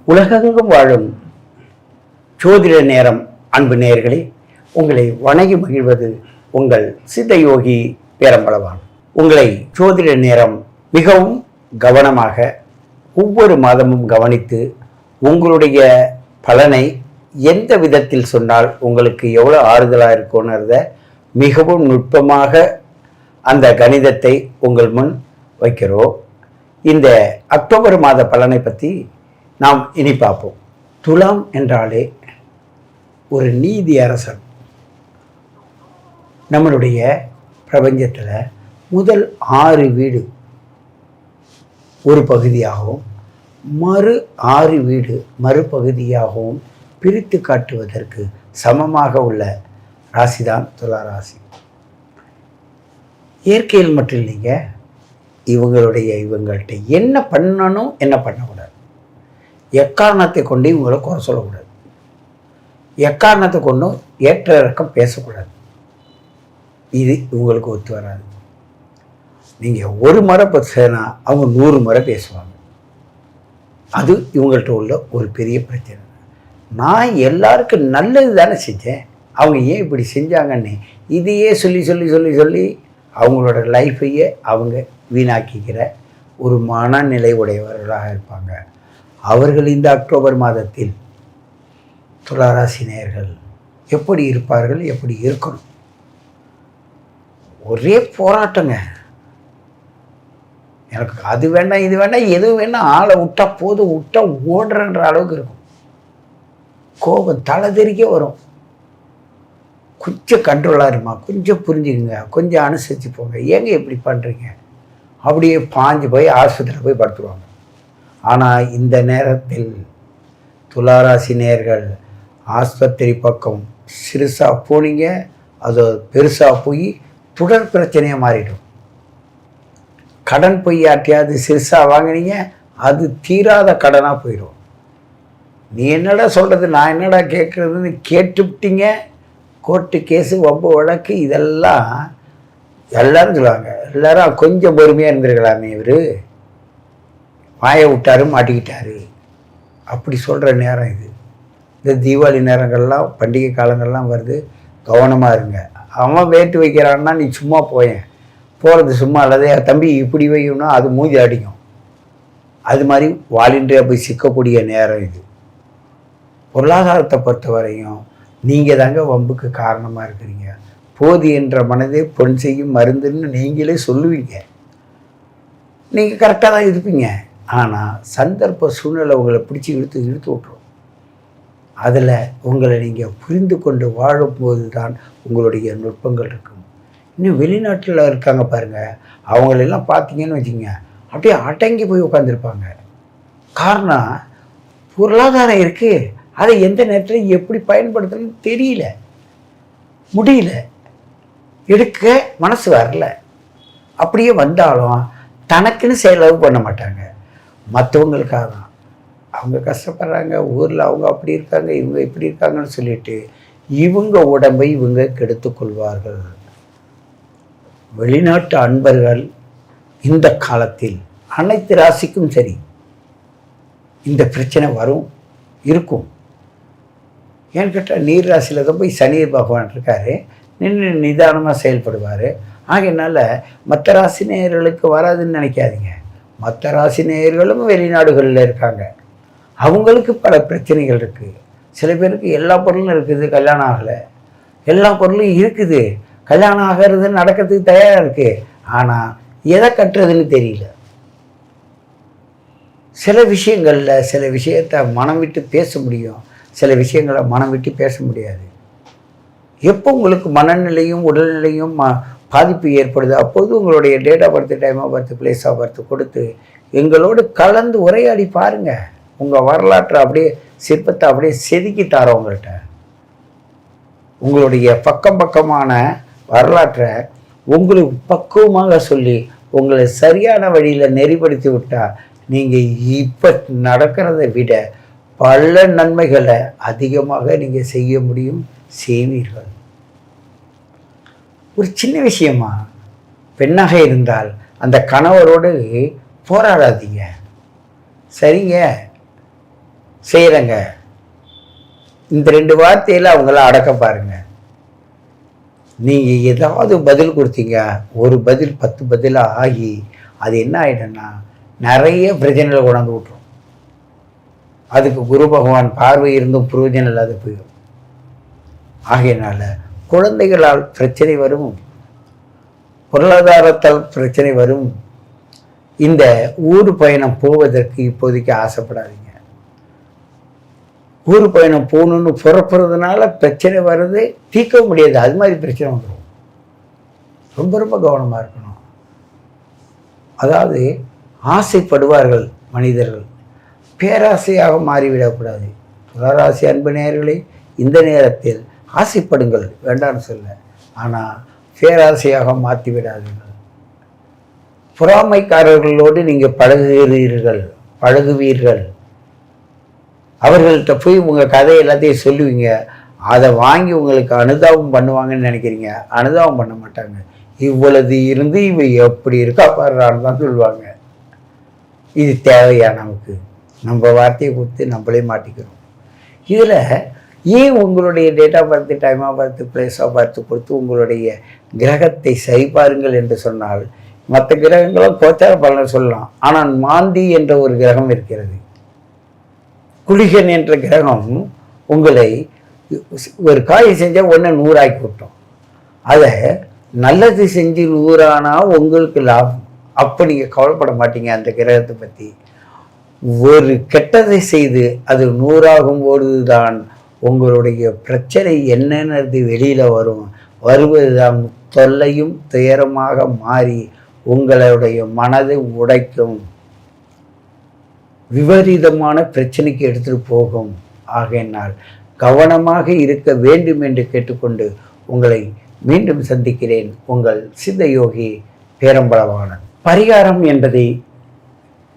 உலகெங்கும் வாழும் ஜோதிட நேரம் அன்பு நேயர்களே, உங்களை வணங்கி மகிழ்வது உங்கள் சித்தயோகி பேரம்பளவான். உங்களை ஜோதிட நேரம் மிகவும் கவனமாக ஒவ்வொரு மாதமும் கவனித்து உங்களுடைய பலனை எந்த விதத்தில் சொன்னால் உங்களுக்கு எவ்வளோ ஆறுதலாக இருக்கும்ன்றத மிகவும் நுட்பமாக அந்த கணிதத்தை உங்கள் முன் வைக்கிறோம். இந்த அக்டோபர் மாத பலனை பற்றி நாம் இனி பார்ப்போம். துலாம் என்றாலே ஒரு நீதி அரசன். நம்மளுடைய பிரபஞ்சத்தில் முதல் 6 வீடு ஒரு பகுதியாகவும் மறு 6 வீடு மறுபகுதியாகவும் பிரித்து காட்டுவதற்கு சமமாக உள்ள ராசி தான் துலா ராசி. இயற்கையில் மட்டும் இல்லைங்க, இவங்கள்ட்ட என்ன பண்ணணும் என்ன பண்ணக்கூடாது, எக்காரணத்தை கொண்டு இவங்களை குறை சொல்லக்கூடாது, எக்காரணத்தை கொண்டும் ஏற்ற இறக்கம் பேசக்கூடாது. இது இவங்களுக்கு ஒத்து வராது. நீங்கள் ஒரு முறை பேசுனா அவங்க 100 முறை பேசுவாங்க. அது இவங்கள்ட்ட உள்ள ஒரு பெரிய பிரச்சனை. நான் எல்லாருக்கும் நல்லது தானே செஞ்சேன், அவங்க ஏன் இப்படி செஞ்சாங்கன்னு இதையே சொல்லி சொல்லி சொல்லி சொல்லி அவங்களோட லைஃப்பையே அவங்க வீணாக்கிக்கிற ஒரு மனநிலை உடையவர்களாக இருப்பாங்க. அவர்கள் இந்த அக்டோபர் மாதத்தில் துளாராசி நேயர்கள் எப்படி இருப்பார்கள், எப்படி இருக்கணும்? ஒரே போராட்டங்க. எனக்கு அது வேண்டாம் இது வேண்டாம் எதுவும் வேண்டாம், ஆளை விட்டா போதும், விட்டா ஓடுறன்ற அளவுக்கு இருக்கும். கோபம் தலை தெறிக்க வரும். கொஞ்சம் கண்ட்ரோலாக இருமா, கொஞ்சம் புரிஞ்சுக்குங்க, கொஞ்சம் அனுசரித்து போங்க, ஏங்க இப்படி பண்ணுறீங்க, அப்படியே பாஞ்சு போய் ஆஸ்பத்திரியில் போய் படுத்துருவாங்க. ஆனால் இந்த நேரத்தில் துளாராசி நேயர்கள் ஆஸ்பத்திரி பக்கம் சிறுசாக போனீங்க, அது பெருசாக போய் தொடர் பிரச்சனையாக மாறிடும். கடன் போய் யார்ட்டையாவது சிறுசாக வாங்கினீங்க, அது தீராத கடனாக போயிடும். நீ என்னடா சொல்கிறது, நான் என்னடா கேட்குறதுன்னு கேட்டுவிட்டீங்க. கோர்ட்டு கேஸு வம்பு வழக்கு இதெல்லாம் எல்லோரும் சொல்லுவாங்க. எல்லோரும் கொஞ்சம் பொறுமையாக இருந்திருக்கலாமே, இவர் வாயை விட்டாரு மாட்டிக்கிட்டாரு அப்படி சொல்கிற நேரம் இது. இந்த தீபாவளி நேரங்கள்லாம் பண்டிகை காலங்கள்லாம் வருது, கவனமாக இருங்க. அவன் வேட்டு வைக்கிறான்னா நீ சும்மா போகிறது சும்மா அல்லது தம்பி இப்படி வைக்கணும்னா அது மூஞ்சி அடிக்கும். அது மாதிரி வாலின்றியாக போய் சிக்கக்கூடிய நேரம் இது. பொருளாதாரத்தை பொறுத்த வரையும் நீங்கள் தாங்க வம்புக்கு காரணமாக இருக்கிறீங்க. போதி என்ற மனதே பொன் செய்யும் மருந்துன்னு நீங்களே சொல்லுவீங்க. நீங்கள் கரெக்டாக தான் இருப்பீங்க. ஆனால் சந்தர்ப்ப சூழ்நிலை உங்களை பிடிச்சி இழுத்து விட்டுரும். அதில் உங்களை நீங்கள் புரிந்து கொண்டு வாழும்போது தான் உங்களுடைய நுட்பங்கள் இருக்கும். இன்னும் வெளிநாட்டில் இருக்காங்க பாருங்கள், அவங்களெல்லாம் பார்த்தீங்கன்னு வச்சுங்க, அப்படியே அடங்கி போய் உட்காந்துருப்பாங்க. காரணம் பொருளாதாரம் இருக்குது, அதை எந்த நேரத்தில் எப்படி பயன்படுத்தணும்னு தெரியல, முடியல, எடுக்க மனசு வரல. அப்படியே வந்தாலும் தனக்குன்னு செலவு பண்ண மாட்டாங்க, மற்றவங்களுக்காக தான். அவங்க கஷ்டப்படுறாங்க, ஊரில் அவங்க அப்படி இருக்காங்க, இவங்க இப்படி இருக்காங்கன்னு சொல்லிட்டு இவங்க உடம்பை இவங்க கெடுத்துக்கொள்வார்கள். வெளிநாட்டு அன்பர்கள் இந்த காலத்தில் அனைத்து ராசிக்கும் சரி இந்த பிரச்சனை வரும், இருக்கும். ஏன்னு கேட்டால் நீர் ராசியில் தான் போய் சனி பகவான் இருக்கார், நின்று நிதானமாக செயல்படுவார். ஆகையினால மற்ற ராசி நேயர்களுக்கு வராதுன்னு நினைக்காதீங்க. மற்ற ராசி நேயர்களும் வெளிநாடுகளில் இருக்காங்க, அவங்களுக்கு பல பிரச்சனைகள் இருக்குது. சில பேருக்கு எல்லா பொருளும் இருக்குது, கல்யாணம் ஆகலை, எல்லா பொருளும் இருக்குது, கல்யாணம் ஆகிறது நடக்கிறதுக்கு தயாராக இருக்குது, ஆனால் எதை கட்டுறதுன்னு தெரியல. சில விஷயங்களில் சில விஷயத்தை மனம் விட்டு பேச முடியும், சில விஷயங்களை மனம் விட்டு பேச முடியாது. எப்போ உங்களுக்கு மனநிலையும் உடல்நிலையும் பாதிப்பு ஏற்படுது, அப்போது உங்களுடைய date of birth, time of birth, place of birth கொடுத்து எங்களோடு கலந்து உரையாடி பாருங்கள். உங்கள் வரலாற்றை அப்படியே சிற்பத்தை அப்படியே செதுக்கி தரோங்கள்கிட்ட. உங்களுடைய பக்கமான வரலாற்றை உங்களுக்கு பக்குவமாக சொல்லி உங்களை சரியான வழியில் நெறிப்படுத்தி விட்டால் நீங்கள் இப்போ நடக்கிறத விட பல நன்மைகளை அதிகமாக நீங்கள் செய்ய முடியும், செய்வீர்கள். ஒரு சின்ன விஷயமா, பெண்ணாக இருந்தால் அந்த கணவரோடு போராடாதீங்க. சரிங்க, செய்கிறேங்க. இந்த 2 வார்த்தையில் அவங்கள அடக்க பாருங்க. நீங்கள் ஏதாவது பதில் கொடுத்தீங்க, ஒரு பதில் 10 பதிலாக ஆகி அது என்ன ஆகிடும்னா நிறைய பிரச்சனைகளை கொண்டாந்து விட்டுரும். அதுக்கு குரு பகவான் பார்வை இருந்தும் பிரயோஜனம் இல்லாத போயிடும். ஆகையினால குழந்தைகளால் பிரச்சனை வரும், பொருளாதாரத்தால் பிரச்சனை வரும். இந்த ஊர் பயணம் போவதற்கு இப்போதைக்கு ஆசைப்படாதீங்க. ஊர் பயணம் போகணுன்னு புறப்படுறதுனால பிரச்சனை வர்றது தீர்க்க முடியாது. அது மாதிரி பிரச்சனை வந்துடும். ரொம்ப ரொம்ப கவனமாக இருக்கணும். அதாவது ஆசைப்படுவார்கள் மனிதர்கள், பேராசையாக மாறிவிடக்கூடாது. துளாராசி அன்பு நேயர்களே, இந்த நேரத்தில் ஆசைப்படுங்கள், வேண்டாம்னு சொல்ல, ஆனால் பேராசையாக மாற்றி விடாதீர்கள். பொறாமைக்காரர்களோடு நீங்கள் பழகுவீர்கள். அவர்கள்ட்ட போய் உங்கள் கதை எல்லாத்தையும் சொல்லுவீங்க. அதை வாங்கி உங்களுக்கு அனுதாபம் பண்ணுவாங்கன்னு நினைக்கிறீங்க. அனுதாபம் பண்ண மாட்டாங்க. இவ்வளவு இருந்து இவ எப்படி இருக்கா பாடுறான்னு தான் சொல்லுவாங்க. இது தேவையா நமக்கு? நம்ம வார்த்தையை கொடுத்து நம்மளே மாட்டிக்கிறோம். இதில் ஏன் உங்களுடைய date of birth, time of birth, place of birth கொடுத்து உங்களுடைய கிரகத்தை சரிபாருங்கள் என்று சொன்னால், மற்ற கிரகங்களும் கோச்சார பலன் சொல்லலாம். ஆனால் மாந்தி என்ற ஒரு கிரகம் இருக்கிறது. குளிகன் என்ற கிரகம் உங்களை ஒரு காயை செஞ்சால் ஒன்று 100 ஆக்கி விட்டோம். அதை நல்லது செஞ்சு 100 ஆனால் உங்களுக்கு லாபம். அப்போ நீங்கள் கவலைப்பட மாட்டீங்க அந்த கிரகத்தை பற்றி. ஒரு கெட்டதை செய்து அது 100 ஆகும்போது தான் உங்களுடைய பிரச்சனை என்னென்னது வெளியில் வருவதுதான் தொல்லையும் துயரமாக மாறி உங்களுடைய மனதை உடைக்கும், விபரீதமான பிரச்சனைக்கு எடுத்துகிட்டு போகும். ஆகையினால் கவனமாக இருக்க வேண்டும் என்று கேட்டுக்கொண்டு உங்களை மீண்டும் சந்திக்கிறேன். உங்கள் சித்தயோகி பேரம்பலவாணன். பரிகாரம் என்பதை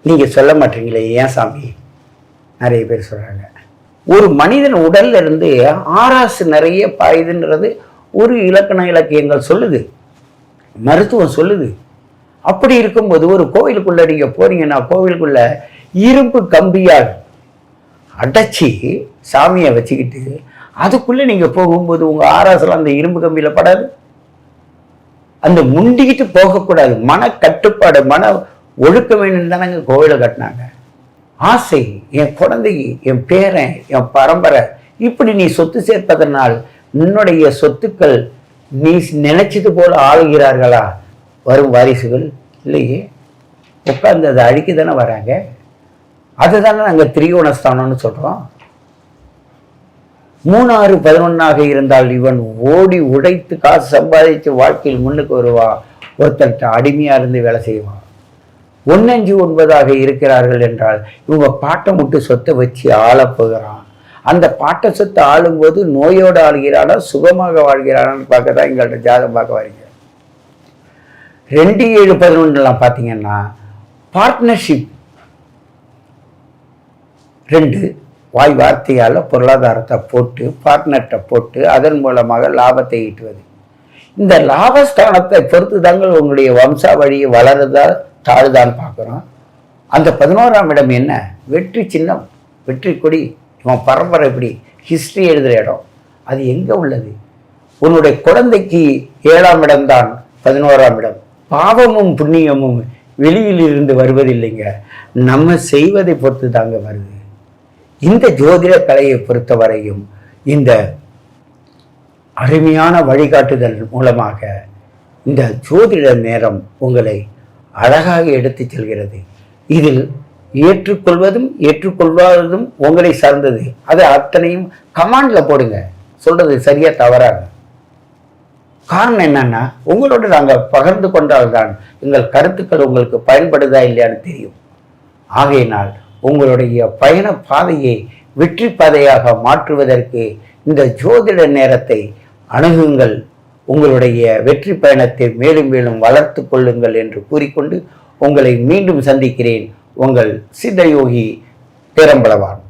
நீங்கள் சொல்ல மாட்டீங்களே, ஏன் சாமி? நிறைய பேர் சொல்கிறாங்க. ஒரு மனிதன் உடல்ல இருந்து ஆராசு நிறைய பாயுதுன்றது ஒரு இலக்கியங்கள் சொல்லுது, மருத்துவம் சொல்லுது. அப்படி இருக்கும்போது ஒரு கோவிலுக்குள்ள நீங்க போறீங்கன்னா, கோவிலுக்குள்ள இரும்பு கம்பியால் அடைச்சி சாமியை வச்சுக்கிட்டு அதுக்குள்ள நீங்க போகும்போது உங்க ஆராசலாம் அந்த இரும்பு கம்பியில படாது. அந்த முண்டிக்கிட்டு போகக்கூடாது. மன கட்டுப்பாடு, மன ஒழுக்க வேண்டும் தானங்க கோவிலை கட்டினாங்க. ஆசை, என் குழந்தைக்கு, என் பேரன், என் பரம்பரை, இப்படி நீ சொத்து சேர்ப்பதனால் உன்னுடைய சொத்துக்கள் நீ நினைச்சது போல ஆளுகிறார்களா வரும் வாரிசுகள்? இல்லையே, உட்கார்ந்து அதை அழிக்க தானே வராங்க. அதுதானே நாங்கள் திரிகோணஸ்தானம்னு சொல்கிறோம். 3, 6, 11 இருந்தால் இவன் ஓடி உடைத்து காசு சம்பாதிச்சு வாழ்க்கையில் முன்னுக்கு வருவான். ஒருத்தர்கிட்ட அடிமையாக இருந்து வேலை செய்வான். 1, 5, 9 இருக்கிறார்கள் என்றால் இவங்க பாட்டை முட்டு சொத்தை வச்சு ஆளப்போகிறான். அந்த பாட்டை சொத்தை ஆளும்போது நோயோடு ஆளுகிறானா சுகமாக வாழ்கிறானான்னு பார்க்க தான் எங்கள்கிட்ட ஜாதகம் பார்க்க வரீங்க. 2, 7, 11 பார்த்தீங்கன்னா பார்ட்னர்ஷிப் 2 வாய் வார்த்தையால் பொருளாதாரத்தை போட்டு பார்ட்னர்கிட்ட போட்டு அதன் மூலமாக லாபத்தை ஈட்டுவது. இந்த லாபஸ்தானத்தை பொறுத்து தாங்கள் உங்களுடைய வம்சாவழியை வளருதா தாழ்தான் பார்க்குறோம். அந்த 11ஆம் இடம் என்ன? வெற்றி சின்னம், வெற்றி கொடி, இவன் பரம்பரை எப்படி ஹிஸ்ட்ரி எழுதுகிற இடம். அது எங்கே உள்ளது? உன்னுடைய குழந்தைக்கு 7ஆம் இடம்தான் 11ஆம் இடம். பாவமும் புண்ணியமும் வெளியில் இருந்து வருவதில்லைங்க, நம்ம செய்வதை பொறுத்து தாங்க வருது. இந்த ஜோதிட கலையை பொறுத்தவரையும் இந்த அருமையான வழிகாட்டுதல் மூலமாக இந்த ஜோதிட நேரம் உங்களை அழகாக எடுத்து செல்கிறது. இதில் ஏற்றுக்கொள்வதும் ஏற்றுக்கொள்வாததும் உங்களை சார்ந்தது. அதை அத்தனையும் கமாண்ட்ல போடுங்க, சொல்றது சரியா தவறாக. காரணம் என்னன்னா, உங்களோட நாங்கள் பகிர்ந்து கொண்டால்தான் எங்கள் கருத்துக்கள் உங்களுக்கு பயன்படுதா இல்லையான்னு தெரியும். ஆகையினால் உங்களுடைய பயண பாதையை வெற்றி பாதையாக மாற்றுவதற்கு இந்த ஜோதிட நேரத்தை அணுகுங்கள். உங்களுடைய வெற்றி பயணத்தை மேலும் மேலும் வளர்த்து கொள்ளுங்கள் என்று கூறிக்கொண்டு உங்களை மீண்டும் சந்திக்கிறேன். உங்கள் சித்தயோகி பேரம்பலவான்.